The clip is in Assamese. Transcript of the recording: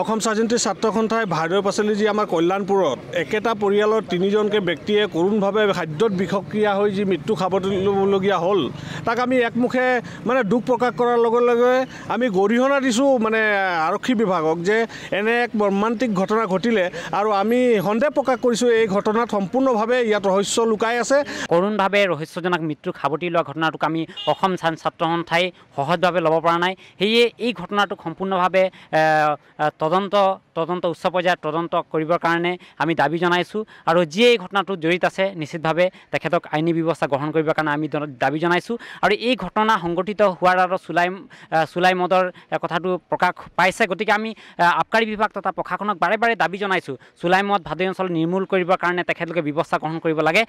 অসম স্বাধীনতা ছাত্ৰ সন্থাই ভাৰতীয় পাচলি যি আমাৰ কল্যাণপুৰত একেটা পৰিয়ালৰ তিনিজনকে ব্যক্তিয়ে কৰোণভাৱে খাদ্যত বিষক্ৰিয়া হৈ যি মৃত্যু খাবলগীয়া হ'ল তাক আমি একমুখে মানে দুখ প্ৰকাশ কৰাৰ লগে লগে আমি গৰিহণা দিছোঁ মানে আৰক্ষী বিভাগক যে এনে এক মৰ্মান্তিক ঘটনা ঘটিলে আৰু আমি সন্দেহ প্ৰকাশ কৰিছোঁ এই ঘটনাত সম্পূৰ্ণভাৱে ইয়াত ৰহস্য লুকাই আছে। কৰোণভাৱে ৰহস্যজনক মৃত্যুক সাৱটি লোৱা ঘটনাটোক আমি অসম ছাত্ৰ সন্থাই সহজভাৱে ল'ব পৰা নাই। সেয়ে এই ঘটনাটোক সম্পূৰ্ণভাৱে তদন্ত উচ্চ পৰ্যায়ত তদন্ত কৰিবৰ কাৰণে আমি দাবী জনাইছোঁ আৰু যিয়ে এই ঘটনাটোত জড়িত আছে নিশ্চিতভাৱে তেখেতক আইনী ব্যৱস্থা গ্ৰহণ কৰিবৰ কাৰণে আমি দাবী জনাইছোঁ। আৰু এই ঘটনা সংঘটিত হোৱাৰ আৰু চুলাই মদৰ কথাটো প্ৰকাশ পাইছে, গতিকে আমি আবকাৰী বিভাগ তথা প্ৰশাসনক বাৰে বাৰে দাবী জনাইছোঁ চুলাই মদ ভাদৈ অঞ্চল নিৰ্মূল কৰিবৰ কাৰণে তেখেতলোকে ব্যৱস্থা গ্ৰহণ কৰিব লাগে।